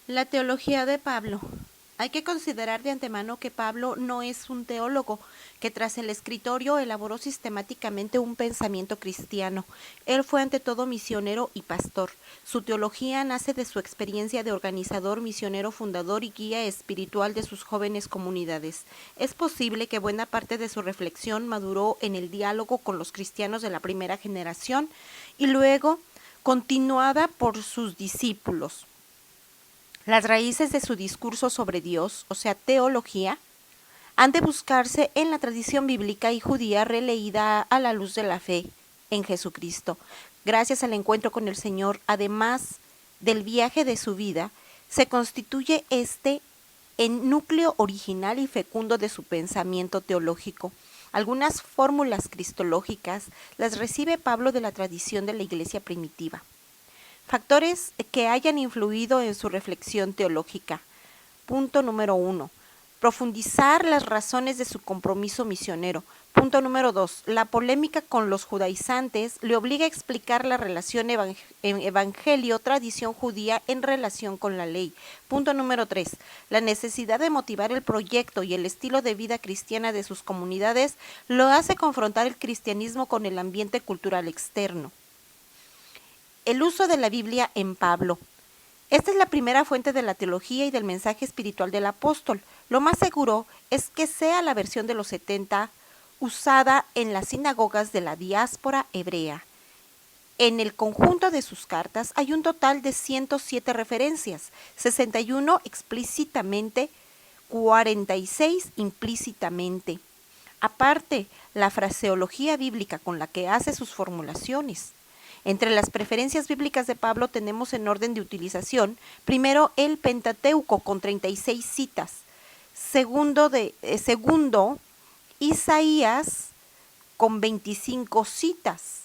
La teología de Pablo. Hay que considerar de antemano que Pablo no es un teólogo que tras el escritorio elaboró sistemáticamente un pensamiento cristiano. Él fue ante todo misionero y pastor. Su teología nace de su experiencia de organizador, misionero, fundador y guía espiritual de sus jóvenes comunidades. Es posible que buena parte de su reflexión maduró en el diálogo con los cristianos de la primera generación y luego continuada por sus discípulos. Las raíces de su discurso sobre Dios, o sea, teología, han de buscarse en la tradición bíblica y judía releída a la luz de la fe en Jesucristo. Gracias al encuentro con el Señor, además del viaje de su vida, se constituye en núcleo original y fecundo de su pensamiento teológico. Algunas fórmulas cristológicas las recibe Pablo de la tradición de la iglesia primitiva. Factores que hayan influido en su reflexión teológica. Punto número 1. Profundizar las razones de su compromiso misionero. Punto número 2. La polémica con los judaizantes le obliga a explicar la relación evangelio-tradición judía en relación con la ley. Punto número 3. La necesidad de motivar el proyecto y el estilo de vida cristiana de sus comunidades lo hace confrontar el cristianismo con el ambiente cultural externo. El uso de la Biblia en Pablo. Esta es la primera fuente de la teología y del mensaje espiritual del apóstol. Lo más seguro es que sea la versión de los 70 usada en las sinagogas de la diáspora hebrea. En el conjunto de sus cartas hay un total de 107 referencias, 61 explícitamente, 46 implícitamente. Aparte, la fraseología bíblica con la que hace sus formulaciones. Entre las preferencias bíblicas de Pablo tenemos en orden de utilización, primero el Pentateuco con 36 citas, segundo Isaías con 25 citas,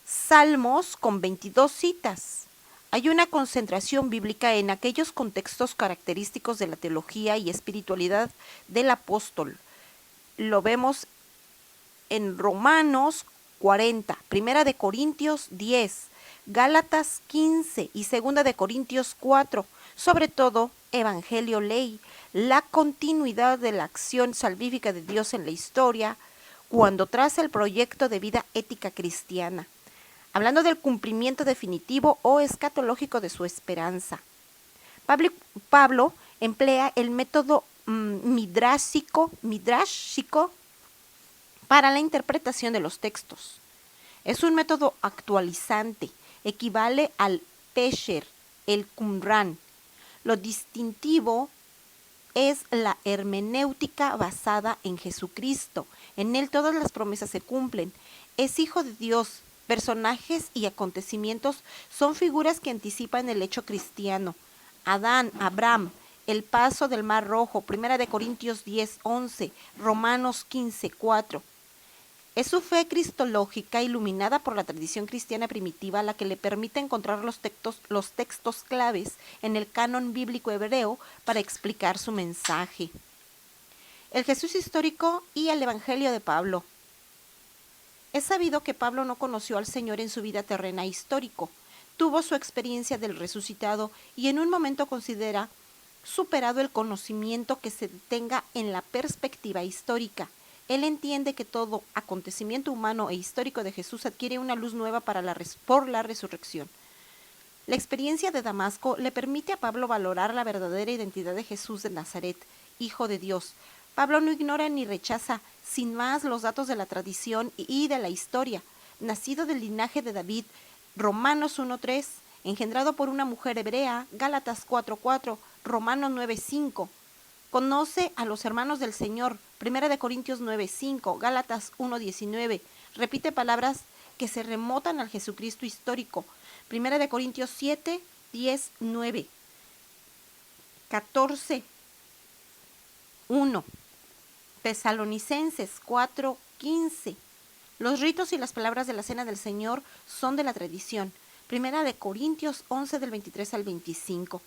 Salmos con 22 citas. Hay una concentración bíblica en aquellos contextos característicos de la teología y espiritualidad del apóstol. Lo vemos en Romanos 40, Primera de Corintios 10, Gálatas 15 y Segunda de Corintios 4, sobre todo Evangelio Ley, la continuidad de la acción salvífica de Dios en la historia, cuando traza el proyecto de vida ética cristiana, hablando del cumplimiento definitivo o escatológico de su esperanza. Pablo emplea el método midrashico para la interpretación de los textos. Es un método actualizante, equivale al Pesher, el Qumran. Lo distintivo es la hermenéutica basada en Jesucristo. En él todas las promesas se cumplen. Es hijo de Dios. Personajes y acontecimientos son figuras que anticipan el hecho cristiano. Adán, Abraham, el paso del Mar Rojo, 1 Corintios 10, 11, Romanos 15, 4. Es su fe cristológica iluminada por la tradición cristiana primitiva la que le permite encontrar los textos claves en el canon bíblico hebreo para explicar su mensaje. El Jesús histórico y el Evangelio de Pablo. Es sabido que Pablo no conoció al Señor en su vida terrena histórico. Tuvo su experiencia del resucitado y en un momento considera superado el conocimiento que se detenga en la perspectiva histórica. Él entiende que todo acontecimiento humano e histórico de Jesús adquiere una luz nueva por la resurrección. La experiencia de Damasco le permite a Pablo valorar la verdadera identidad de Jesús de Nazaret, Hijo de Dios. Pablo no ignora ni rechaza sin más los datos de la tradición y de la historia. Nacido del linaje de David, Romanos 1.3, engendrado por una mujer hebrea, Gálatas 4.4, Romanos 9.5. Conoce a los hermanos del Señor, 1 Corintios 9:5, Gálatas 1:19. Repite palabras que se remontan al Jesucristo histórico, 1 Corintios 7:10-9, 14:1, Tesalonicenses 4:15. Los ritos y las palabras de la cena del Señor son de la tradición, 1 Corintios 11 del 23 al 25.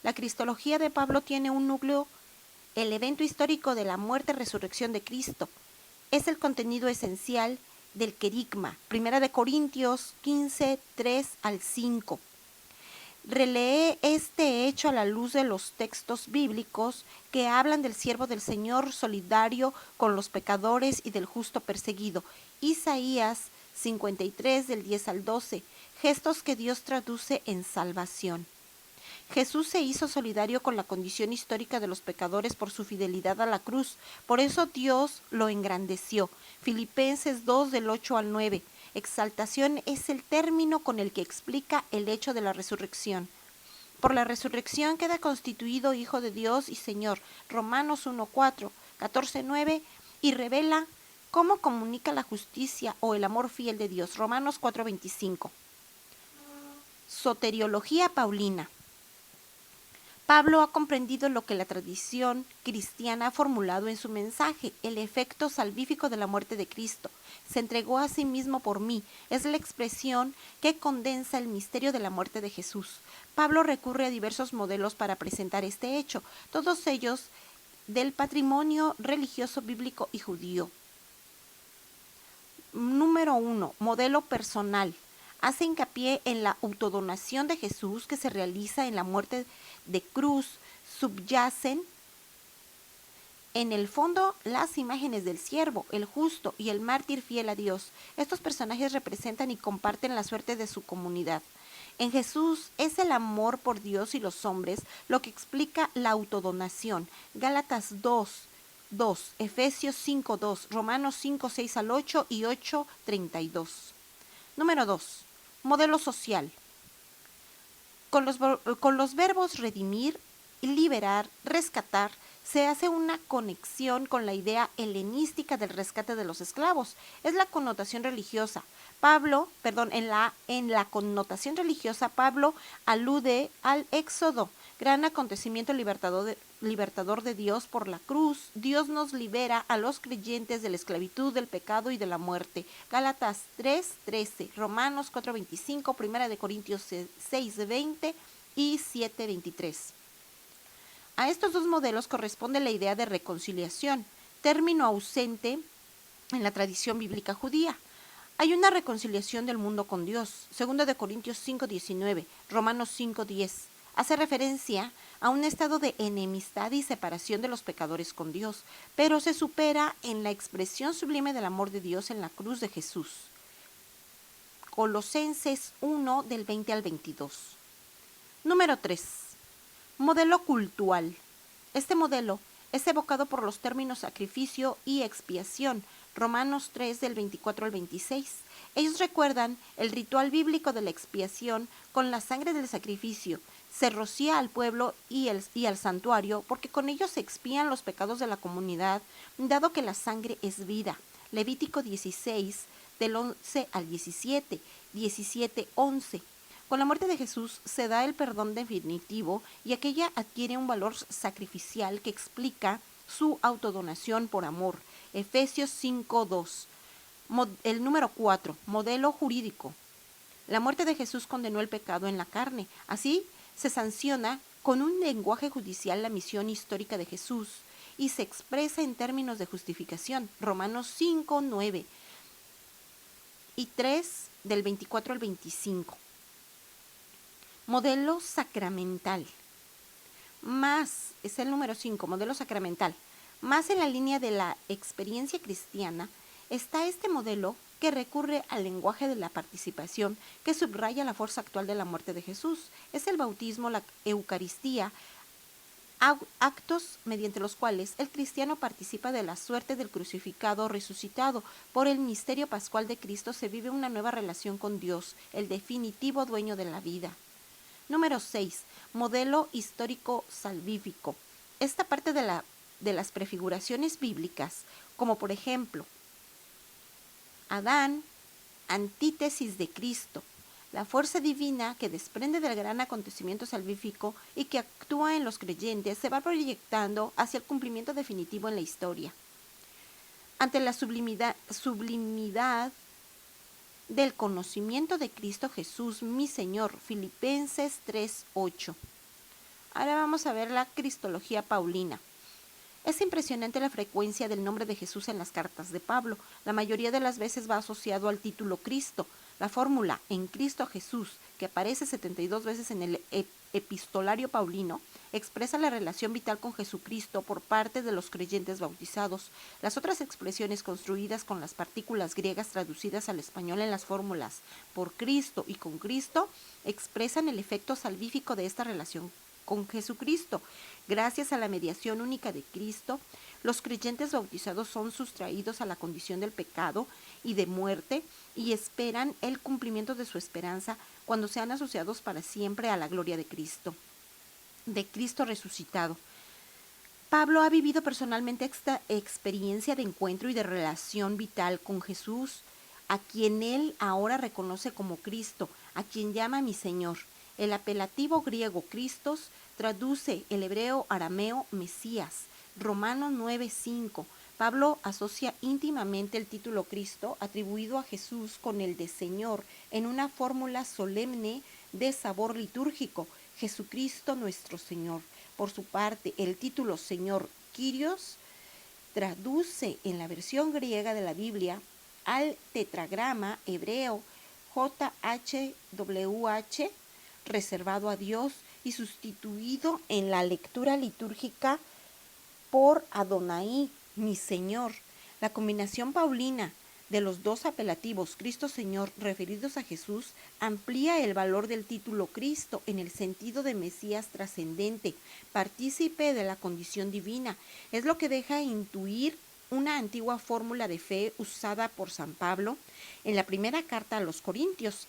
La cristología de Pablo tiene un núcleo. El evento histórico de la muerte-resurrección de Cristo es el contenido esencial del querigma, 1 Corintios 15, 3 al 5. Relee este hecho a la luz de los textos bíblicos que hablan del siervo del Señor solidario con los pecadores y del justo perseguido. Isaías 53 del 10 al 12, gestos que Dios traduce en salvación. Jesús se hizo solidario con la condición histórica de los pecadores por su fidelidad a la cruz. Por eso Dios lo engrandeció. Filipenses 2 del 8 al 9. Exaltación es el término con el que explica el hecho de la resurrección. Por la resurrección queda constituido Hijo de Dios y Señor. Romanos 1:4, 14:9 y revela cómo comunica la justicia o el amor fiel de Dios. Romanos 4:25. Soteriología paulina. Pablo ha comprendido lo que la tradición cristiana ha formulado en su mensaje, el efecto salvífico de la muerte de Cristo. Se entregó a sí mismo por mí. Es la expresión que condensa el misterio de la muerte de Jesús. Pablo recurre a diversos modelos para presentar este hecho, todos ellos del patrimonio religioso bíblico y judío. Número 1. Modelo personal. Hace hincapié en la autodonación de Jesús que se realiza en la muerte de cruz. Subyacen en el fondo las imágenes del siervo, el justo y el mártir fiel a Dios. Estos personajes representan y comparten la suerte de su comunidad. En Jesús es el amor por Dios y los hombres lo que explica la autodonación. Gálatas 2, Efesios 5:2, Romanos 5:6 al 8 y 8:32. Número 2. Modelo social. Con los verbos redimir, liberar, rescatar, se hace una conexión con la idea helenística del rescate de los esclavos. Es la connotación religiosa. En la connotación religiosa, Pablo alude al Éxodo, gran acontecimiento libertador de Dios por la cruz. Dios nos libera a los creyentes de la esclavitud, del pecado y de la muerte. Gálatas 3:13, Romanos 4:25, 1 Corintios 6:20 y 7:23. A estos dos modelos corresponde la idea de reconciliación, término ausente en la tradición bíblica judía. Hay una reconciliación del mundo con Dios. 2 Corintios 5:19, Romanos 5:10. Hace referencia a un estado de enemistad y separación de los pecadores con Dios, pero se supera en la expresión sublime del amor de Dios en la cruz de Jesús. Colosenses 1 del 20 al 22. Número 3. Modelo cultual. Este modelo es evocado por los términos sacrificio y expiación, Romanos 3 del 24 al 26. Ellos recuerdan el ritual bíblico de la expiación con la sangre del sacrificio. Se rocía al pueblo y al santuario porque con ello se expían los pecados de la comunidad, dado que la sangre es vida. Levítico 16 del 11 al 17, 17:11. Con la muerte de Jesús se da el perdón definitivo y aquella adquiere un valor sacrificial que explica su autodonación por amor. Efesios 5:2. El número 4. Modelo jurídico. La muerte de Jesús condenó el pecado en la carne. Así se sanciona con un lenguaje judicial la misión histórica de Jesús y se expresa en términos de justificación. Romanos 5:9 y 3 del 24 al 25. Modelo sacramental. Es el número 5, modelo sacramental. Más en la línea de la experiencia cristiana está este modelo que recurre al lenguaje de la participación que subraya la fuerza actual de la muerte de Jesús. Es el bautismo, la Eucaristía, actos mediante los cuales el cristiano participa de la suerte del crucificado resucitado. Por el misterio pascual de Cristo se vive una nueva relación con Dios, el definitivo dueño de la vida. Número 6. Modelo histórico salvífico. Esta parte de las prefiguraciones bíblicas, como por ejemplo, Adán, antítesis de Cristo, la fuerza divina que desprende del gran acontecimiento salvífico y que actúa en los creyentes, se va proyectando hacia el cumplimiento definitivo en la historia. Ante la sublimidad del conocimiento de Cristo Jesús, mi Señor, Filipenses 3:8. Ahora vamos a ver la cristología paulina. Es impresionante la frecuencia del nombre de Jesús en las cartas de Pablo. La mayoría de las veces va asociado al título Cristo. La fórmula en Cristo Jesús, que aparece 72 veces en el epistolario paulino, expresa la relación vital con Jesucristo por parte de los creyentes bautizados. Las otras expresiones construidas con las partículas griegas traducidas al español en las fórmulas por Cristo y con Cristo expresan el efecto salvífico de esta relación con Jesucristo. Gracias a la mediación única de Cristo, los creyentes bautizados son sustraídos a la condición del pecado y de muerte y esperan el cumplimiento de su esperanza cuando sean asociados para siempre a la gloria de Cristo resucitado. Pablo ha vivido personalmente esta experiencia de encuentro y de relación vital con Jesús, a quien él ahora reconoce como Cristo, a quien llama mi Señor. El apelativo griego Christos traduce el hebreo arameo Mesías. Romanos 9:5. Pablo asocia íntimamente el título Cristo atribuido a Jesús con el de Señor en una fórmula solemne de sabor litúrgico, Jesucristo nuestro Señor. Por su parte, el título Señor Kyrios traduce en la versión griega de la Biblia al tetragrama hebreo JHWH, reservado a Dios y sustituido en la lectura litúrgica por Adonai, mi Señor. La combinación paulina de los dos apelativos Cristo Señor referidos a Jesús amplía el valor del título Cristo en el sentido de Mesías trascendente, partícipe de la condición divina. Es lo que deja intuir una antigua fórmula de fe usada por San Pablo en la primera carta a los Corintios.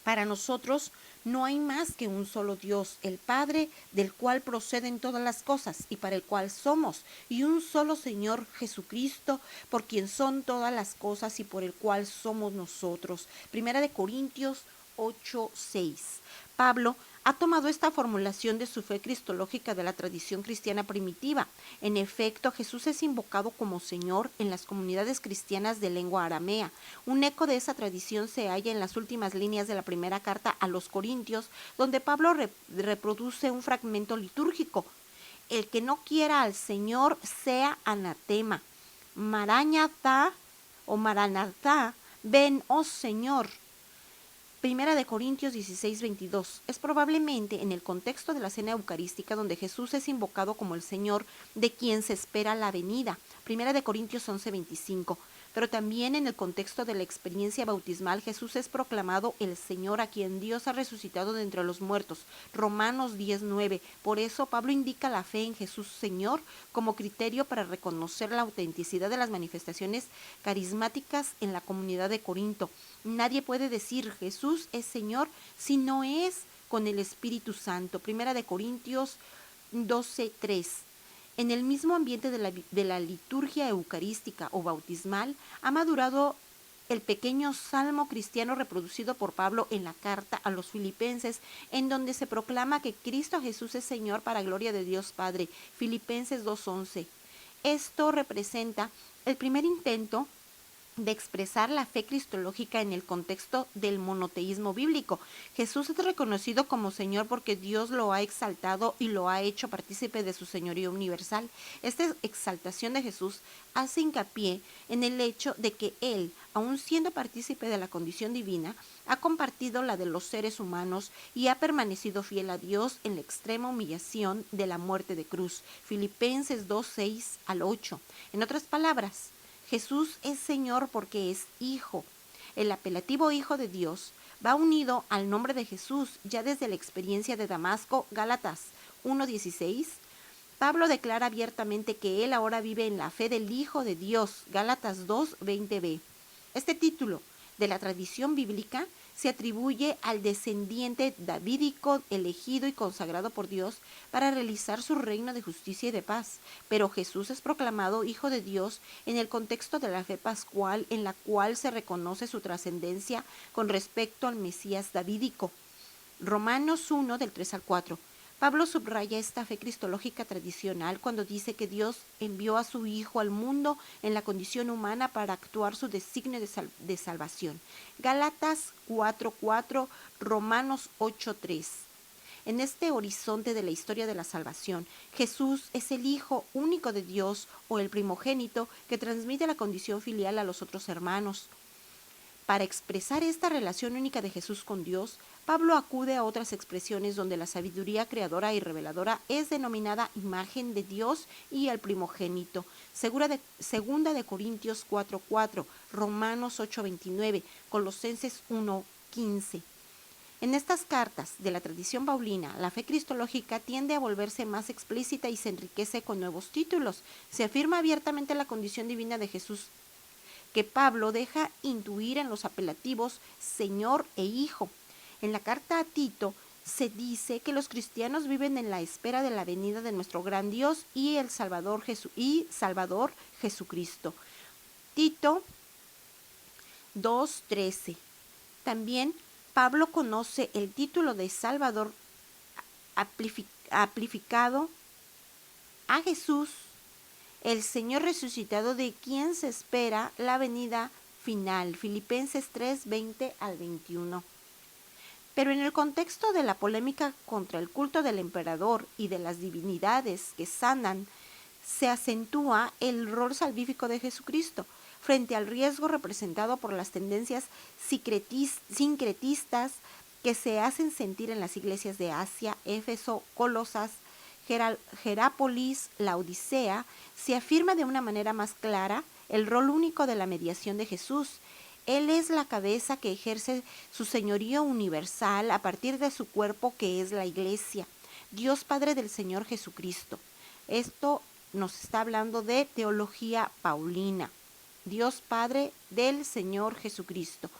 Para nosotros no hay más que un solo Dios, el Padre, del cual proceden todas las cosas y para el cual somos, y un solo Señor Jesucristo, por quien son todas las cosas y por el cual somos nosotros. Primera de Corintios 8:6. Pablo ha tomado esta formulación de su fe cristológica de la tradición cristiana primitiva. En efecto, Jesús es invocado como Señor en las comunidades cristianas de lengua aramea. Un eco de esa tradición se halla en las últimas líneas de la primera carta a los Corintios, donde Pablo reproduce un fragmento litúrgico. El que no quiera al Señor sea anatema. Maranatha o Maranatha, ven, oh Señor. Primera de Corintios 16:22. Es probablemente en el contexto de la cena eucarística donde Jesús es invocado como el Señor de quien se espera la venida. Primera de Corintios 11:25. Pero también en el contexto de la experiencia bautismal Jesús es proclamado el Señor a quien Dios ha resucitado de entre los muertos. Romanos 10:9. Por eso Pablo indica la fe en Jesús Señor como criterio para reconocer la autenticidad de las manifestaciones carismáticas en la comunidad de Corinto. Nadie puede decir Jesús es Señor si no es con el Espíritu Santo. Primera de Corintios 12:3. En el mismo ambiente de la liturgia eucarística o bautismal ha madurado el pequeño salmo cristiano reproducido por Pablo en la carta a los Filipenses, en donde se proclama que Cristo Jesús es Señor para gloria de Dios Padre. Filipenses 2:11. Esto representa el primer intento de expresar la fe cristológica en el contexto del monoteísmo bíblico. Jesús es reconocido como Señor porque Dios lo ha exaltado y lo ha hecho partícipe de su señorío universal. Esta exaltación de Jesús hace hincapié en el hecho de que Él, aun siendo partícipe de la condición divina, ha compartido la de los seres humanos y ha permanecido fiel a Dios en la extrema humillación de la muerte de cruz. Filipenses 2:6-8. En otras palabras, Jesús es Señor porque es Hijo. El apelativo Hijo de Dios va unido al nombre de Jesús ya desde la experiencia de Damasco, Gálatas 1:16. Pablo declara abiertamente que él ahora vive en la fe del Hijo de Dios, Gálatas 2:20b. Este título de la tradición bíblica se atribuye al descendiente davídico elegido y consagrado por Dios para realizar su reino de justicia y de paz. Pero Jesús es proclamado Hijo de Dios en el contexto de la fe pascual, en la cual se reconoce su trascendencia con respecto al Mesías davídico. Romanos 1 del 3-4. Pablo subraya esta fe cristológica tradicional cuando dice que Dios envió a su Hijo al mundo en la condición humana para actuar su designio de salvación. Gálatas 4:4, Romanos 8:3. En este horizonte de la historia de la salvación, Jesús es el Hijo único de Dios o el primogénito que transmite la condición filial a los otros hermanos. Para expresar esta relación única de Jesús con Dios, Pablo acude a otras expresiones donde la sabiduría creadora y reveladora es denominada imagen de Dios y el primogénito. Segunda de Corintios 4:4, Romanos 8:29, Colosenses 1:15. En estas cartas de la tradición paulina, la fe cristológica tiende a volverse más explícita y se enriquece con nuevos títulos. Se afirma abiertamente la condición divina de Jesús, que Pablo deja intuir en los apelativos Señor e Hijo. En la carta a Tito se dice que los cristianos viven en la espera de la venida de nuestro gran Dios y el Salvador Jesucristo. Tito 2:13. También Pablo conoce el título de Salvador aplicado a Jesús, el Señor resucitado, de quien se espera la venida final. Filipenses 3:20 al 21. Pero en el contexto de la polémica contra el culto del emperador y de las divinidades que sanan, se acentúa el rol salvífico de Jesucristo frente al riesgo representado por las tendencias sincretistas que se hacen sentir en las iglesias de Asia, Éfeso, Colosas, Jerápolis, Laodicea. Se afirma de una manera más clara el rol único de la mediación de Jesús. Él es la cabeza que ejerce su señorío universal a partir de su cuerpo, que es la iglesia, Dios Padre del Señor Jesucristo. Esto nos está hablando de teología paulina. Dios Padre del Señor Jesucristo.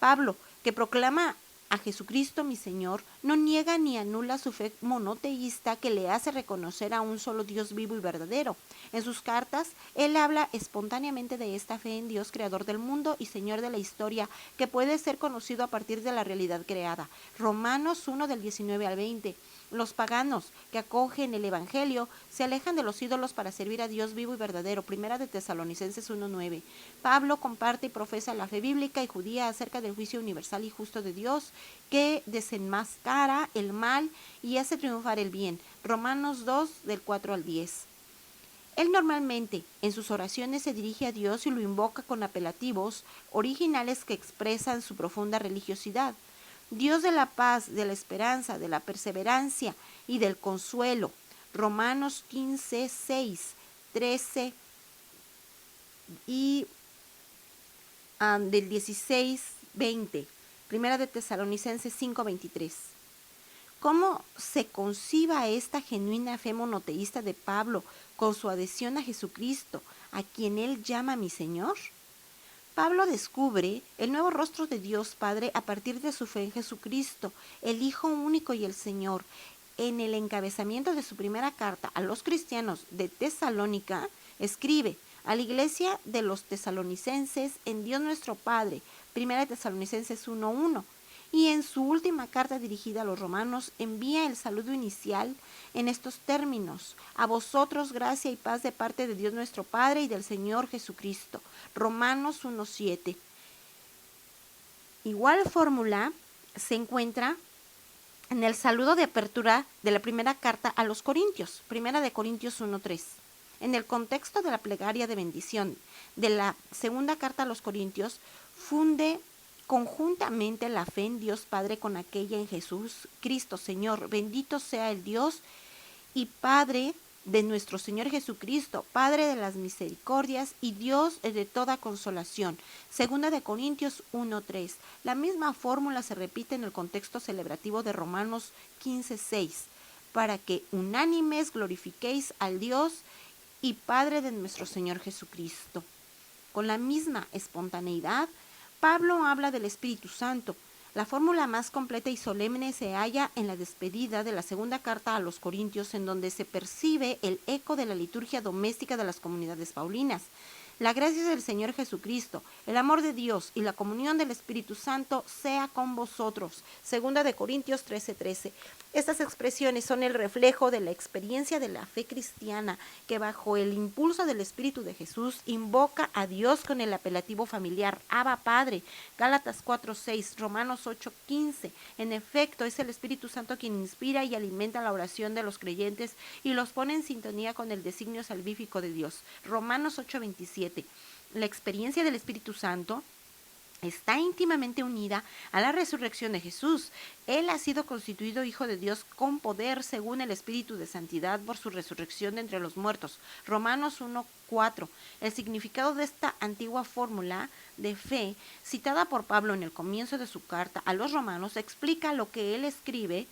Pablo, que proclama a Jesucristo mi Señor, no niega ni anula su fe monoteísta que le hace reconocer a un solo Dios vivo y verdadero. En sus cartas, él habla espontáneamente de esta fe en Dios, creador del mundo y Señor de la historia, que puede ser conocido a partir de la realidad creada. Romanos 1 del 19 al 20. Los paganos que acogen el Evangelio se alejan de los ídolos para servir a Dios vivo y verdadero. Primera de Tesalonicenses 1:9. Pablo comparte y profesa la fe bíblica y judía acerca del juicio universal y justo de Dios, que desenmascara el mal y hace triunfar el bien. Romanos 2 del 4 al 10. Él normalmente en sus oraciones se dirige a Dios y lo invoca con apelativos originales que expresan su profunda religiosidad. Dios de la paz, de la esperanza, de la perseverancia y del consuelo. Romanos 15, 6, 13 y del 16, 20. Primera de Tesalonicenses 5, 23. ¿Cómo se conciba esta genuina fe monoteísta de Pablo con su adhesión a Jesucristo, a quien él llama mi Señor? Pablo descubre el nuevo rostro de Dios Padre a partir de su fe en Jesucristo, el Hijo único y el Señor. En el encabezamiento de su primera carta a los cristianos de Tesalónica, escribe a la iglesia de los tesalonicenses en Dios nuestro Padre, Primera de Tesalonicenses 1:1. Y en su última carta dirigida a los romanos envía el saludo inicial en estos términos: a vosotros gracia y paz de parte de Dios nuestro Padre y del Señor Jesucristo. Romanos 1:7. Igual fórmula se encuentra en el saludo de apertura de la primera carta a los Corintios, Primera de Corintios 1:3. En el contexto de la plegaria de bendición de la segunda carta a los Corintios, funde conjuntamente la fe en Dios Padre con aquella en Jesús Cristo Señor. Bendito sea el Dios y Padre de nuestro Señor Jesucristo, Padre de las misericordias y Dios de toda consolación. Segunda de Corintios 1:3. La misma fórmula se repite en el contexto celebrativo de Romanos 15:6. Para que unánimes glorifiquéis al Dios y Padre de nuestro Señor Jesucristo. Con la misma espontaneidad, Pablo habla del Espíritu Santo. La fórmula más completa y solemne se halla en la despedida de la segunda carta a los Corintios, en donde se percibe el eco de la liturgia doméstica de las comunidades paulinas. La gracia del Señor Jesucristo, el amor de Dios y la comunión del Espíritu Santo sea con vosotros. Segunda de Corintios 13:13. Estas expresiones son el reflejo de la experiencia de la fe cristiana, que bajo el impulso del Espíritu de Jesús invoca a Dios con el apelativo familiar Abba Padre. Gálatas 4:6, Romanos 8:15. En efecto, es el Espíritu Santo quien inspira y alimenta la oración de los creyentes y los pone en sintonía con el designio salvífico de Dios. Romanos 8:27. La experiencia del Espíritu Santo está íntimamente unida a la resurrección de Jesús. Él ha sido constituido Hijo de Dios con poder según el Espíritu de Santidad por su resurrección de entre los muertos. Romanos 1:4. El significado de esta antigua fórmula de fe, citada por Pablo en el comienzo de su carta a los romanos, explica lo que él escribe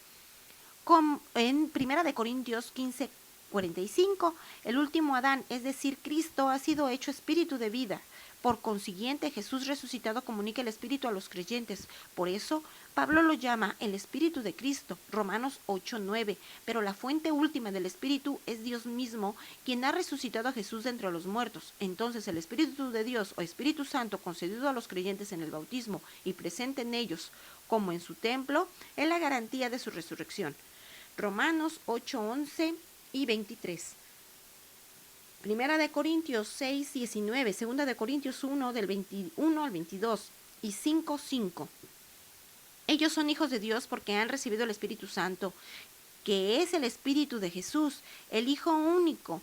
en 1 Corintios 15:45. El último Adán, es decir, Cristo, ha sido hecho espíritu de vida. Por consiguiente, Jesús resucitado comunica el Espíritu a los creyentes. Por eso, Pablo lo llama el Espíritu de Cristo, Romanos 8:9. Pero la fuente última del Espíritu es Dios mismo, quien ha resucitado a Jesús de entre los muertos. Entonces, el Espíritu de Dios o Espíritu Santo concedido a los creyentes en el bautismo y presente en ellos como en su templo, es la garantía de su resurrección. Romanos 8:11 y 23. Primera de Corintios 6:19, Segunda de Corintios 1 del 21 al 22 y 5:5. Ellos son hijos de Dios porque han recibido el Espíritu Santo, que es el Espíritu de Jesús, el Hijo único.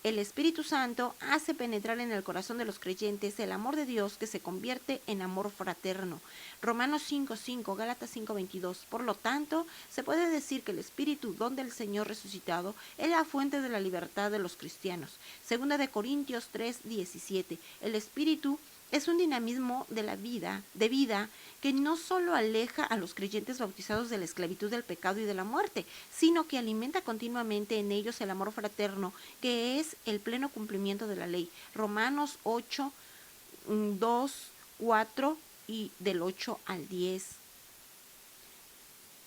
El Espíritu Santo hace penetrar en el corazón de los creyentes el amor de Dios que se convierte en amor fraterno. Romanos 5:5, Gálatas 5:22. Por lo tanto, se puede decir que el Espíritu, don del Señor resucitado, es la fuente de la libertad de los cristianos. Segunda de Corintios 3:17. El Espíritu es un dinamismo de vida que no solo aleja a los creyentes bautizados de la esclavitud del pecado y de la muerte, sino que alimenta continuamente en ellos el amor fraterno, que es el pleno cumplimiento de la ley. Romanos 8:2, 4 y del 8 al 10.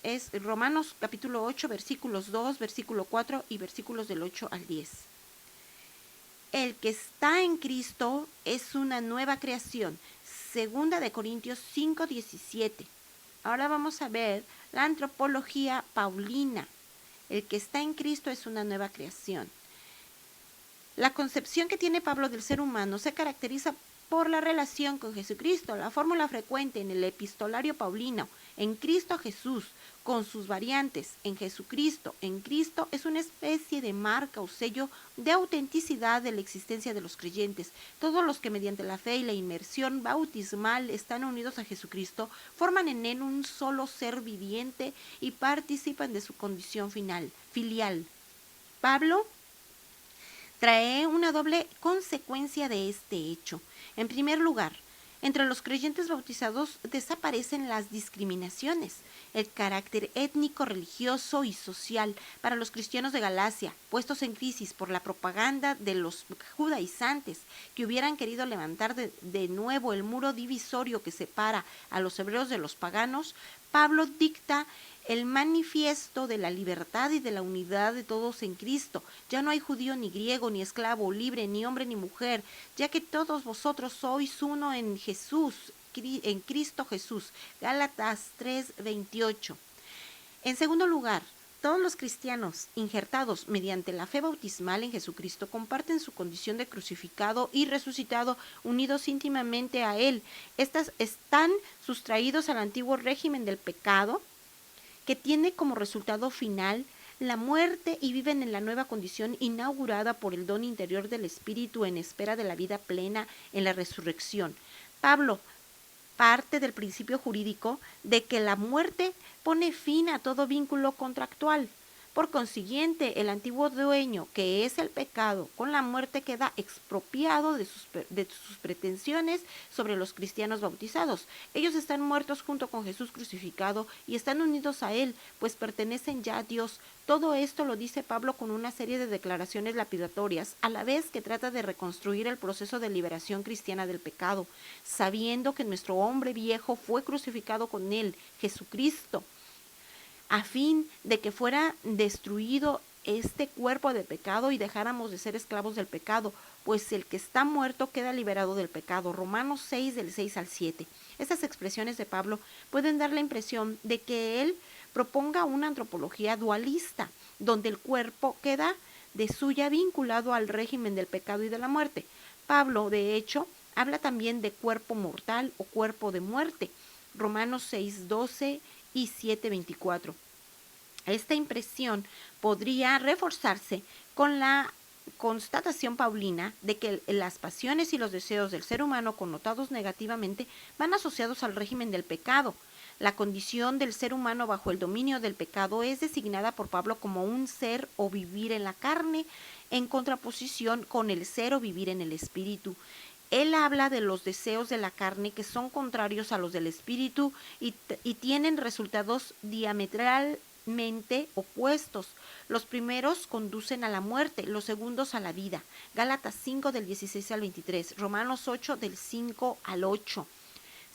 Es Romanos capítulo 8, versículos 2, versículo 4 y versículos del 8 al 10. El que está en Cristo es una nueva creación. Segunda de Corintios 5:17. Ahora vamos a ver la antropología paulina. El que está en Cristo es una nueva creación. La concepción que tiene Pablo del ser humano se caracteriza por la relación con Jesucristo. La fórmula frecuente en el epistolario paulino, en Cristo Jesús, con sus variantes, en Jesucristo, en Cristo, es una especie de marca o sello de autenticidad de la existencia de los creyentes. Todos los que mediante la fe y la inmersión bautismal están unidos a Jesucristo, forman en él un solo ser viviente y participan de su condición filial. Pablo trae una doble consecuencia de este hecho. En primer lugar, entre los creyentes bautizados desaparecen las discriminaciones, el carácter étnico, religioso y social para los cristianos de Galacia, puestos en crisis por la propaganda de los judaizantes que hubieran querido levantar de nuevo el muro divisorio que separa a los hebreos de los paganos. Pablo dicta el manifiesto de la libertad y de la unidad de todos en Cristo. Ya no hay judío ni griego, ni esclavo, libre, ni hombre ni mujer, ya que todos vosotros sois uno en Jesús, en Cristo Jesús. Gálatas 3:28. En segundo lugar, todos los cristianos injertados mediante la fe bautismal en Jesucristo comparten su condición de crucificado y resucitado, unidos íntimamente a Él. Estas están sustraídos al antiguo régimen del pecado, que tiene como resultado final la muerte, y viven en la nueva condición inaugurada por el don interior del Espíritu en espera de la vida plena en la resurrección. Pablo parte del principio jurídico de que la muerte pone fin a todo vínculo contractual. Por consiguiente, el antiguo dueño, que es el pecado, con la muerte queda expropiado de sus pretensiones sobre los cristianos bautizados. Ellos están muertos junto con Jesús crucificado y están unidos a Él, pues pertenecen ya a Dios. Todo esto lo dice Pablo con una serie de declaraciones lapidatorias, a la vez que trata de reconstruir el proceso de liberación cristiana del pecado, sabiendo que nuestro hombre viejo fue crucificado con Él, Jesucristo, a fin de que fuera destruido este cuerpo de pecado y dejáramos de ser esclavos del pecado, pues el que está muerto queda liberado del pecado. Romanos 6 del 6 al 7. Estas expresiones de Pablo pueden dar la impresión de que él proponga una antropología dualista, donde el cuerpo queda de suya vinculado al régimen del pecado y de la muerte. Pablo, de hecho, habla también de cuerpo mortal o cuerpo de muerte. Romanos 6:12 y 7:24. Esta impresión podría reforzarse con la constatación paulina de que las pasiones y los deseos del ser humano connotados negativamente van asociados al régimen del pecado. La condición del ser humano bajo el dominio del pecado es designada por Pablo como un ser o vivir en la carne, en contraposición con el ser o vivir en el espíritu. Él habla de los deseos de la carne que son contrarios a los del espíritu y tienen resultados diametralmente opuestos. Los primeros conducen a la muerte, los segundos a la vida. Gálatas 5 del 16 al 23, Romanos 8 del 5 al 8.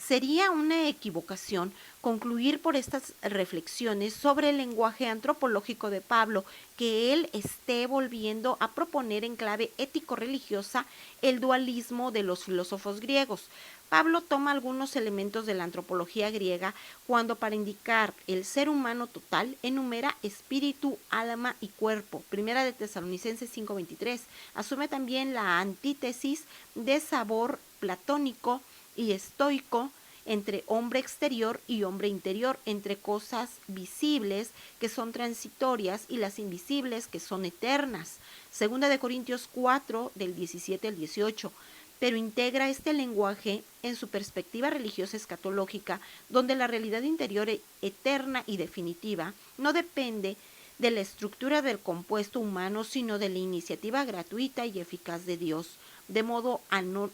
Sería una equivocación concluir por estas reflexiones sobre el lenguaje antropológico de Pablo que él esté volviendo a proponer en clave ético-religiosa el dualismo de los filósofos griegos. Pablo toma algunos elementos de la antropología griega cuando para indicar el ser humano total enumera espíritu, alma y cuerpo. Primera de Tesalonicenses 5:23. Asume también la antítesis de sabor platónico y estoico entre hombre exterior y hombre interior, entre cosas visibles que son transitorias y las invisibles que son eternas. Segunda de Corintios 4 del 17 al 18. Pero integra este lenguaje en su perspectiva religiosa escatológica, donde la realidad interior eterna y definitiva no depende de la estructura del compuesto humano, sino de la iniciativa gratuita y eficaz de Dios, de modo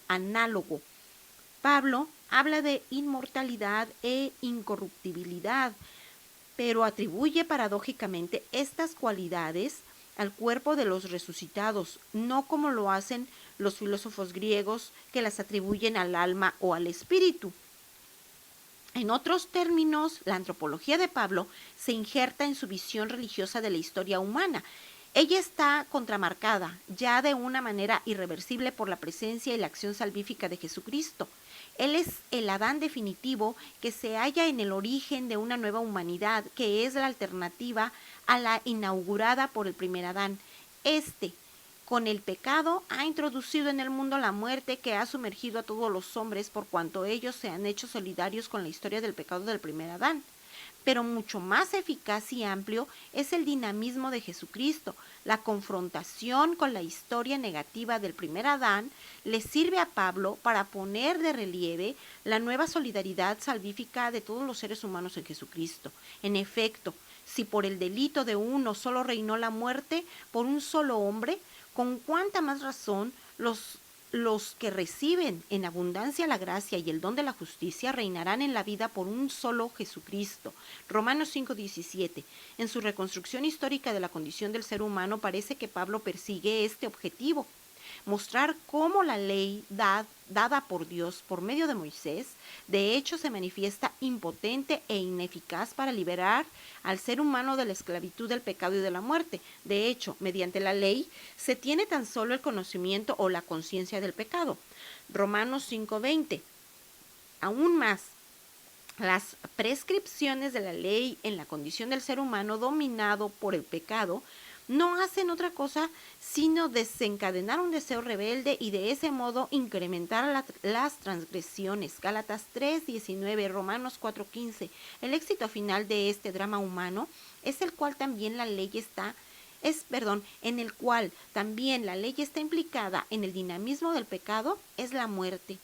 análogo. Pablo habla de inmortalidad e incorruptibilidad, pero atribuye paradójicamente estas cualidades al cuerpo de los resucitados, no como lo hacen los filósofos griegos que las atribuyen al alma o al espíritu. En otros términos, la antropología de Pablo se injerta en su visión religiosa de la historia humana. Ella está contramarcada ya de una manera irreversible por la presencia y la acción salvífica de Jesucristo. Él es el Adán definitivo que se halla en el origen de una nueva humanidad, que es la alternativa a la inaugurada por el primer Adán. Con el pecado, ha introducido en el mundo la muerte que ha sumergido a todos los hombres por cuanto ellos se han hecho solidarios con la historia del pecado del primer Adán. Pero mucho más eficaz y amplio es el dinamismo de Jesucristo. La confrontación con la historia negativa del primer Adán le sirve a Pablo para poner de relieve la nueva solidaridad salvífica de todos los seres humanos en Jesucristo. En efecto, si por el delito de uno solo reinó la muerte por un solo hombre, con cuánta más razón los que reciben en abundancia la gracia y el don de la justicia reinarán en la vida por un solo Jesucristo. Romanos 5:17. En su reconstrucción histórica de la condición del ser humano parece que Pablo persigue este objetivo: mostrar cómo la ley dada por Dios por medio de Moisés, de hecho se manifiesta impotente e ineficaz para liberar al ser humano de la esclavitud del pecado y de la muerte. De hecho, mediante la ley se tiene tan solo el conocimiento o la conciencia del pecado. Romanos 5:20. Aún más, las prescripciones de la ley en la condición del ser humano dominado por el pecado no hacen otra cosa sino desencadenar un deseo rebelde y de ese modo incrementar las transgresiones. Gálatas 3:19, Romanos 4:15. El éxito final de este drama humano es el cual también la ley está en el cual también la ley está implicada en el dinamismo del pecado, es la muerte.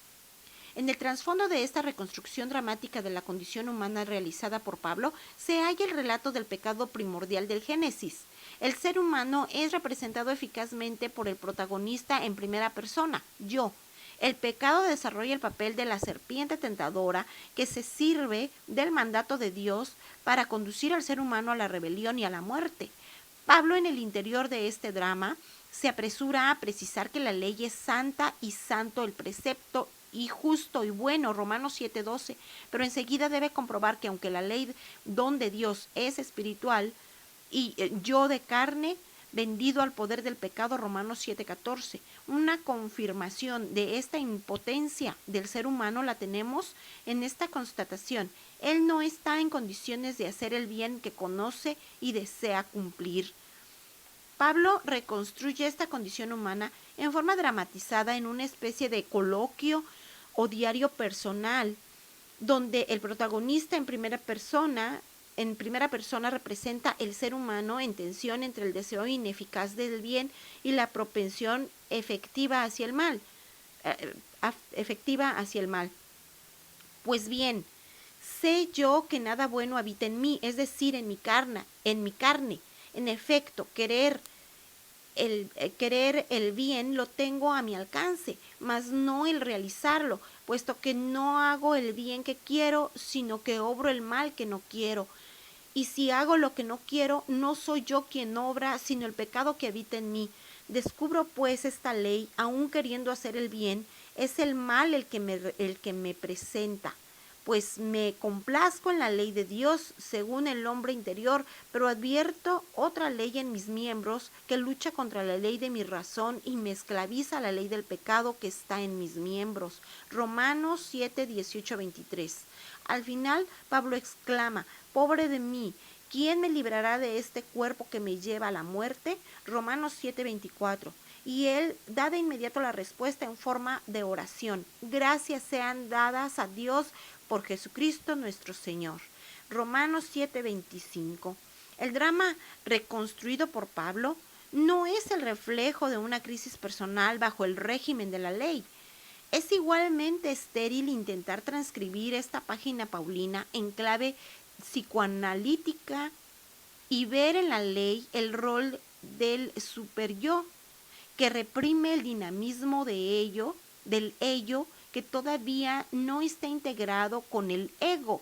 En el trasfondo de esta reconstrucción dramática de la condición humana realizada por Pablo se halla el relato del pecado primordial del Génesis. El ser humano es representado eficazmente por el protagonista en primera persona, yo. El pecado desarrolla el papel de la serpiente tentadora que se sirve del mandato de Dios para conducir al ser humano a la rebelión y a la muerte. Pablo, en el interior de este drama, se apresura a precisar que la ley es santa y santo el precepto y justo y bueno, Romanos 7:12, pero enseguida debe comprobar que aunque la ley don de Dios es espiritual y yo de carne, vendido al poder del pecado, Romanos 7:14. Una confirmación de esta impotencia del ser humano la tenemos en esta constatación: él no está en condiciones de hacer el bien que conoce y desea cumplir. Pablo reconstruye esta condición humana en forma dramatizada en una especie de coloquio o diario personal, donde el protagonista en primera persona en primera persona representa el ser humano en tensión entre el deseo ineficaz del bien y la propensión efectiva hacia el mal. Pues bien, sé yo que nada bueno habita en mí, es decir, en mi carne. En efecto, querer el bien lo tengo a mi alcance, mas no el realizarlo, puesto que no hago el bien que quiero, sino que obro el mal que no quiero. Y si hago lo que no quiero, no soy yo quien obra, sino el pecado que habita en mí. Descubro pues esta ley, aun queriendo hacer el bien, es el mal el que me presenta. Pues me complazco en la ley de Dios según el hombre interior, pero advierto otra ley en mis miembros que lucha contra la ley de mi razón y me esclaviza a la ley del pecado que está en mis miembros. Romanos 7, 18, 23. Al final, Pablo exclama: pobre de mí, ¿quién me librará de este cuerpo que me lleva a la muerte? Romanos 7:24. Y él da de inmediato la respuesta en forma de oración: gracias sean dadas a Dios por Jesucristo nuestro Señor. Romanos 7:25. El drama reconstruido por Pablo no es el reflejo de una crisis personal bajo el régimen de la ley. Es igualmente estéril intentar transcribir esta página paulina en clave psicoanalítica y ver en la ley el rol del superyo que reprime el dinamismo del ello que todavía no está integrado con el ego,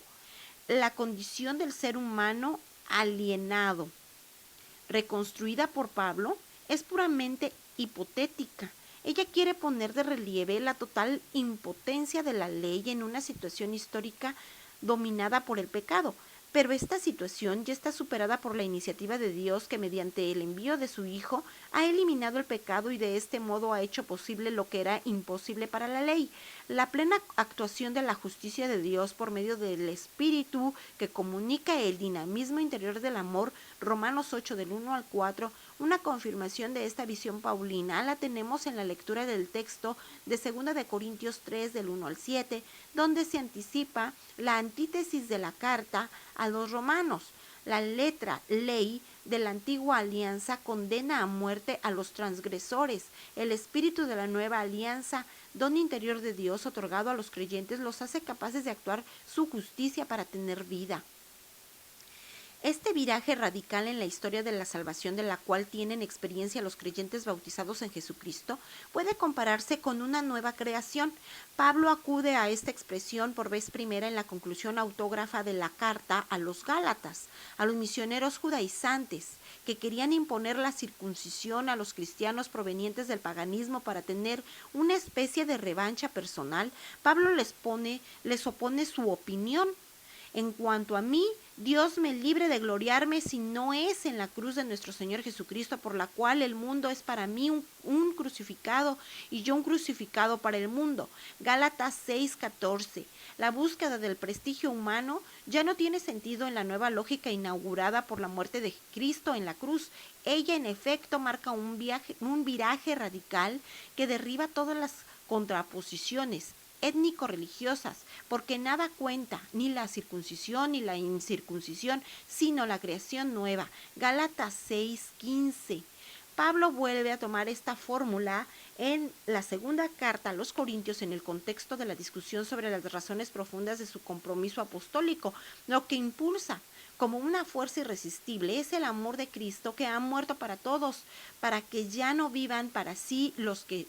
la condición del ser humano alienado. Reconstruida por Pablo, es puramente hipotética. Ella quiere poner de relieve la total impotencia de la ley en una situación histórica dominada por el pecado. Pero esta situación ya está superada por la iniciativa de Dios, que mediante el envío de su Hijo ha eliminado el pecado y de este modo ha hecho posible lo que era imposible para la ley: la plena actuación de la justicia de Dios por medio del Espíritu que comunica el dinamismo interior del amor. Romanos 8 del 1 al 4. Una confirmación de esta visión paulina la tenemos en la lectura del texto de 2 de Corintios 3 del 1 al 7, donde se anticipa la antítesis de la carta a los romanos. La letra ley de la antigua alianza condena a muerte a los transgresores. El espíritu de la nueva alianza, don interior de Dios otorgado a los creyentes, los hace capaces de actuar su justicia para tener vida. Este viraje radical en la historia de la salvación, de la cual tienen experiencia los creyentes bautizados en Jesucristo, puede compararse con una nueva creación. Pablo acude a esta expresión por vez primera en la conclusión autógrafa de la carta a los Gálatas, a los misioneros judaizantes que querían imponer la circuncisión a los cristianos provenientes del paganismo para tener una especie de revancha personal. Pablo les opone su opinión: en cuanto a mí, Dios me libre de gloriarme si no es en la cruz de nuestro Señor Jesucristo, por la cual el mundo es para mí un crucificado y yo un crucificado para el mundo. Gálatas 6:14. La búsqueda del prestigio humano ya no tiene sentido en la nueva lógica inaugurada por la muerte de Cristo en la cruz. Ella, en efecto, marca un viraje radical que derriba todas las contraposiciones étnico-religiosas, porque nada cuenta, ni la circuncisión ni la incircuncisión, sino la creación nueva. Gálatas 6:15. Pablo vuelve a tomar esta fórmula en la segunda carta a los Corintios en el contexto de la discusión sobre las razones profundas de su compromiso apostólico. Lo que impulsa como una fuerza irresistible es el amor de Cristo, que ha muerto para todos, para que ya no vivan para sí los que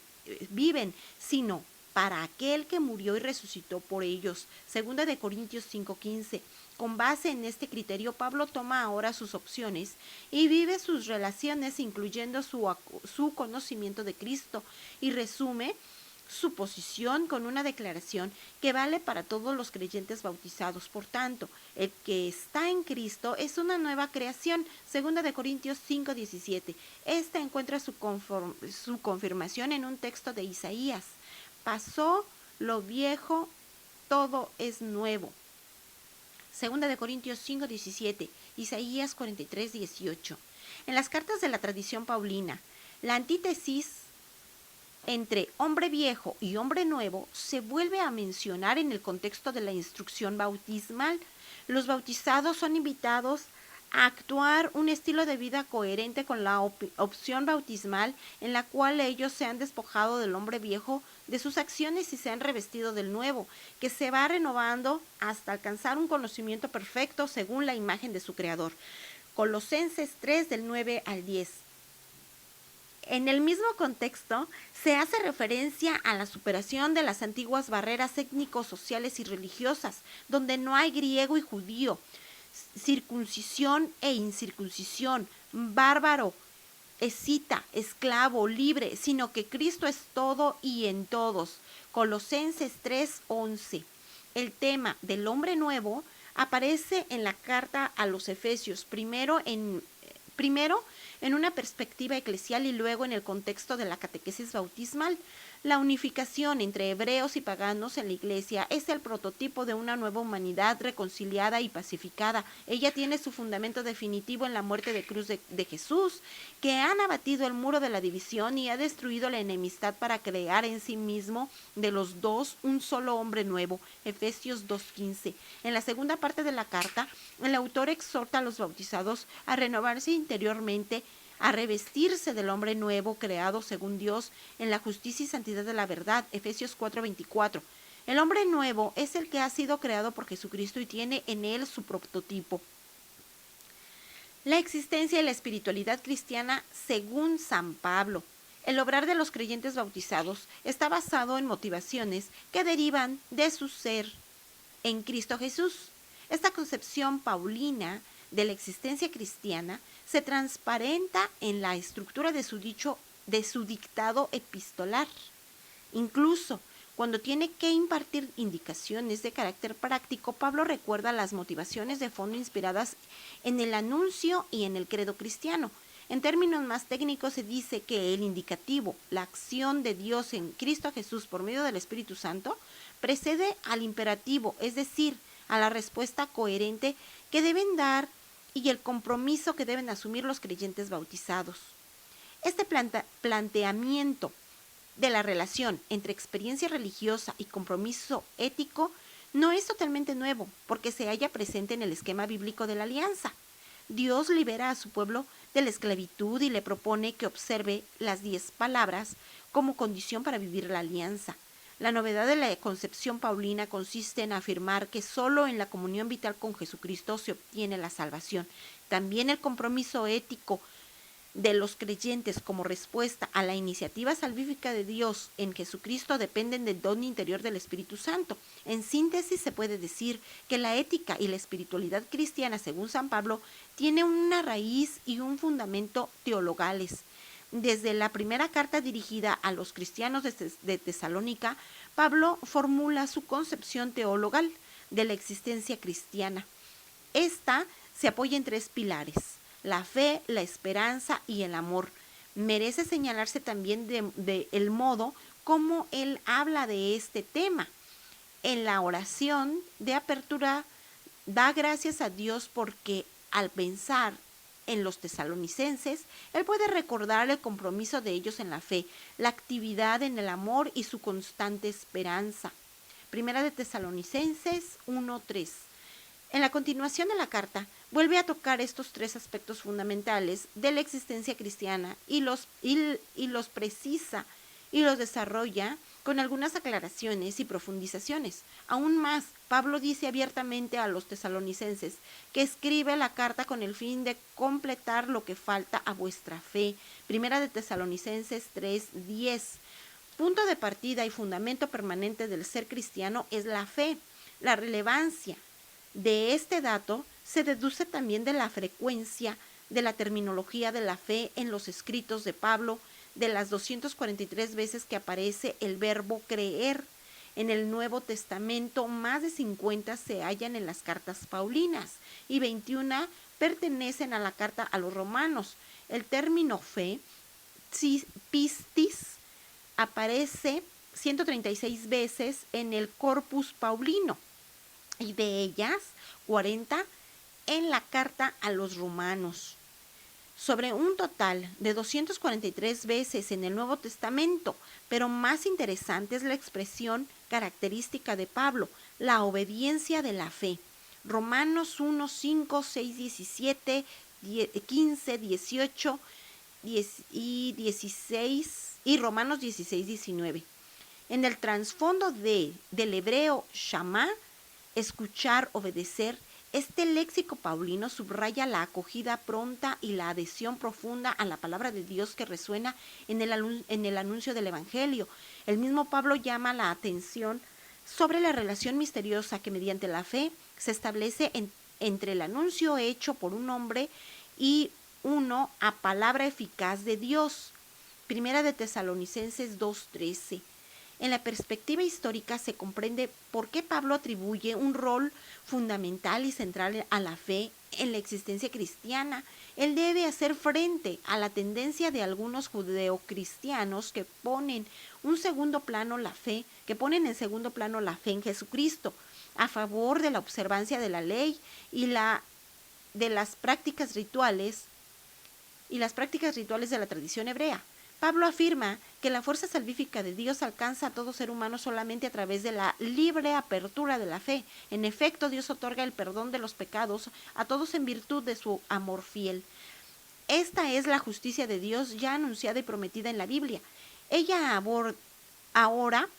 viven, sino para aquel que murió y resucitó por ellos. 2 de Corintios 5:15. Con base en este criterio, Pablo toma ahora sus opciones y vive sus relaciones, incluyendo su conocimiento de Cristo, y resume su posición con una declaración que vale para todos los creyentes bautizados. Por tanto, el que está en Cristo es una nueva creación. 2 de Corintios 5:17. Esta encuentra su confirmación en un texto de Isaías: pasó lo viejo, todo es nuevo. 2 de Corintios 5:17, Isaías 43:18. En las cartas de la tradición paulina, la antítesis entre hombre viejo y hombre nuevo se vuelve a mencionar en el contexto de la instrucción bautismal. Los bautizados son invitados a actuar un estilo de vida coherente con la opción bautismal en la cual ellos se han despojado del hombre viejo de sus acciones y se han revestido del nuevo, que se va renovando hasta alcanzar un conocimiento perfecto según la imagen de su Creador. Colosenses 3 del 9 al 10. En el mismo contexto, se hace referencia a la superación de las antiguas barreras étnico-sociales y religiosas, donde no hay griego y judío, circuncisión e incircuncisión, bárbaro, escita, esclavo, libre, sino que Cristo es todo y en todos. Colosenses 3:11. El tema del hombre nuevo aparece en la carta a los Efesios, primero en una perspectiva eclesial y luego en el contexto de la catequesis bautismal. La unificación entre hebreos y paganos en la iglesia es el prototipo de una nueva humanidad reconciliada y pacificada. Ella tiene su fundamento definitivo en la muerte de cruz de Jesús, que han abatido el muro de la división y ha destruido la enemistad para crear en sí mismo de los dos un solo hombre nuevo. Efesios 2:15. En la segunda parte de la carta, el autor exhorta a los bautizados a renovarse interiormente, a revestirse del hombre nuevo creado según Dios en la justicia y santidad de la verdad. Efesios 4:24. El hombre nuevo es el que ha sido creado por Jesucristo y tiene en él su prototipo. La existencia y la espiritualidad cristiana según San Pablo. El obrar de los creyentes bautizados está basado en motivaciones que derivan de su ser en Cristo Jesús. Esta concepción paulina de la existencia cristiana se transparenta en la estructura de su dictado epistolar. Incluso cuando tiene que impartir indicaciones de carácter práctico, Pablo recuerda las motivaciones de fondo inspiradas en el anuncio y en el credo cristiano. En términos más técnicos se dice que el indicativo, la acción de Dios en Cristo Jesús por medio del Espíritu Santo, precede al imperativo, es decir, a la respuesta coherente que deben dar y el compromiso que deben asumir los creyentes bautizados. Este planteamiento de la relación entre experiencia religiosa y compromiso ético no es totalmente nuevo, porque se halla presente en el esquema bíblico de la alianza. Dios libera a su pueblo de la esclavitud y le propone que observe las 10 palabras como condición para vivir la alianza. La novedad de la concepción paulina consiste en afirmar que solo en la comunión vital con Jesucristo se obtiene la salvación. También el compromiso ético de los creyentes como respuesta a la iniciativa salvífica de Dios en Jesucristo dependen del don interior del Espíritu Santo. En síntesis, se puede decir que la ética y la espiritualidad cristiana, según San Pablo, tiene una raíz y un fundamento teologales. Desde la primera carta dirigida a los cristianos de Tesalónica, Pablo formula su concepción teologal de la existencia cristiana. Esta se apoya en 3 pilares: la fe, la esperanza y el amor. Merece señalarse también de el modo como él habla de este tema. En la oración de apertura da gracias a Dios porque al pensar en los tesalonicenses, él puede recordar el compromiso de ellos en la fe, la actividad en el amor y su constante esperanza. Primera de Tesalonicenses 1:3. En la continuación de la carta, vuelve a tocar estos 3 aspectos fundamentales de la existencia cristiana y los precisa y los desarrolla con algunas aclaraciones y profundizaciones. Aún más, Pablo dice abiertamente a los tesalonicenses que escribe la carta con el fin de completar lo que falta a vuestra fe. Primera de Tesalonicenses 3:10. Punto de partida y fundamento permanente del ser cristiano es la fe. La relevancia de este dato se deduce también de la frecuencia de la terminología de la fe en los escritos de Pablo, de las 243 veces que aparece el verbo creer. En el Nuevo Testamento, más de 50 se hallan en las cartas paulinas y 21 pertenecen a la carta a los romanos. El término fe, pistis, aparece 136 veces en el Corpus Paulino y de ellas 40 en la carta a los romanos, sobre un total de 243 veces en el Nuevo Testamento, pero más interesante es la expresión característica de Pablo, la obediencia de la fe. Romanos 1, 5, 6, 17, 15, 18 y 16 y Romanos 16, 19. En el trasfondo del hebreo Shama, escuchar, obedecer, este léxico paulino subraya la acogida pronta y la adhesión profunda a la palabra de Dios que resuena en el anuncio del Evangelio. El mismo Pablo llama la atención sobre la relación misteriosa que mediante la fe se establece entre el anuncio hecho por un hombre y uno a palabra eficaz de Dios. Primera de Tesalonicenses 2:13. En la perspectiva histórica se comprende por qué Pablo atribuye un rol fundamental y central a la fe en la existencia cristiana. Él debe hacer frente a la tendencia de algunos judeocristianos que ponen en segundo plano la fe en Jesucristo, a favor de la observancia de la ley y de las prácticas rituales de la tradición hebrea. Pablo afirma que la fuerza salvífica de Dios alcanza a todo ser humano solamente a través de la libre apertura de la fe. En efecto, Dios otorga el perdón de los pecados a todos en virtud de su amor fiel. Esta es la justicia de Dios ya anunciada y prometida en la Biblia. Ella ahora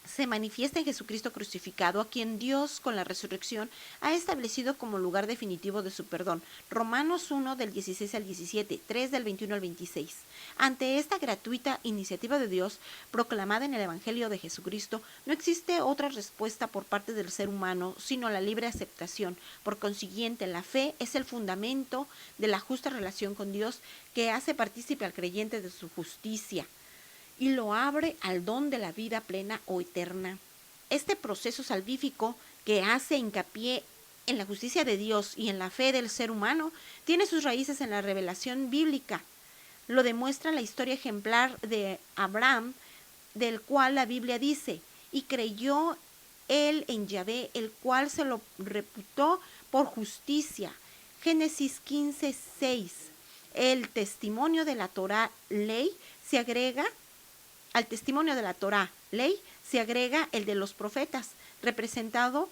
se manifiesta en Jesucristo crucificado, a quien Dios con la resurrección ha establecido como lugar definitivo de su perdón. Romanos 1 del 16 al 17, 3 del 21 al 26. Ante esta gratuita iniciativa de Dios proclamada en el Evangelio de Jesucristo, no existe otra respuesta por parte del ser humano sino la libre aceptación. Por consiguiente, la fe es el fundamento de la justa relación con Dios que hace partícipe al creyente de su justicia y lo abre al don de la vida plena o eterna. Este proceso salvífico que hace hincapié en la justicia de Dios y en la fe del ser humano tiene sus raíces en la revelación bíblica. Lo demuestra la historia ejemplar de Abraham, del cual la Biblia dice: y creyó él en Yahvé, el cual se lo reputó por justicia. Génesis 15, 6. El testimonio de la Torá, ley, se agrega al testimonio de la Torá, ley, se agrega el de los profetas, representado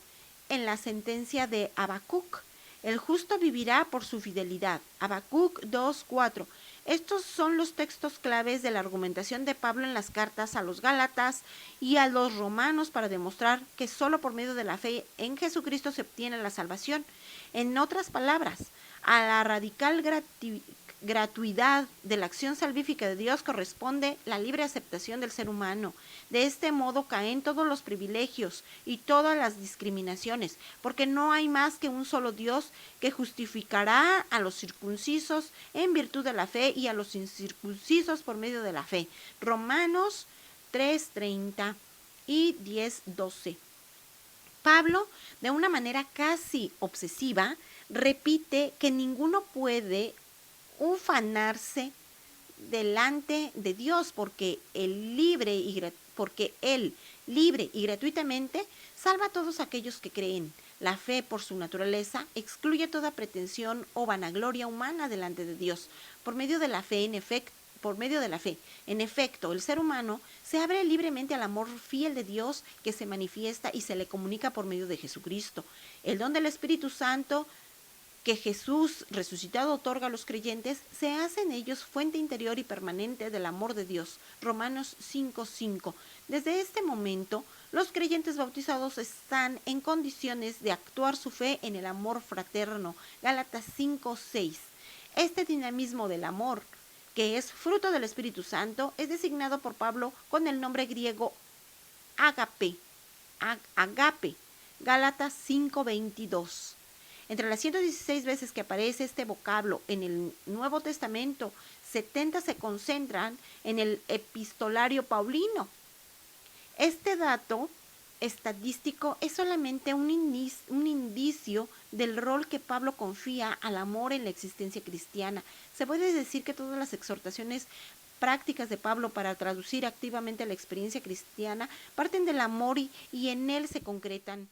en la sentencia de Habacuc. El justo vivirá por su fidelidad. Habacuc 2:4. Estos son los textos claves de la argumentación de Pablo en las cartas a los Gálatas y a los Romanos para demostrar que solo por medio de la fe en Jesucristo se obtiene la salvación. En otras palabras, a la radical gratuidad de la acción salvífica de Dios corresponde la libre aceptación del ser humano. De este modo caen todos los privilegios y todas las discriminaciones, porque no hay más que un solo Dios que justificará a los circuncisos en virtud de la fe y a los incircuncisos por medio de la fe. Romanos 3:30 y 10:12. Pablo, de una manera casi obsesiva, repite que ninguno puede ufanarse delante de Dios porque él libre y gratuitamente salva a todos aquellos que creen. La fe, por su naturaleza, excluye toda pretensión o vanagloria humana delante de Dios. Por medio de la fe, en efecto, el ser humano se abre libremente al amor fiel de Dios que se manifiesta y se le comunica por medio de Jesucristo. El don del Espíritu Santo que Jesús resucitado otorga a los creyentes, se hace en ellos fuente interior y permanente del amor de Dios. Romanos 5:5. Desde este momento, los creyentes bautizados están en condiciones de actuar su fe en el amor fraterno. Gálatas 5:6. Este dinamismo del amor, que es fruto del Espíritu Santo, es designado por Pablo con el nombre griego agape. Gálatas 5:22. Entre las 116 veces que aparece este vocablo en el Nuevo Testamento, 70 se concentran en el epistolario paulino. Este dato estadístico es solamente un indicio del rol que Pablo confía al amor en la existencia cristiana. Se puede decir que todas las exhortaciones prácticas de Pablo para traducir activamente la experiencia cristiana parten del amor y en él se concretan.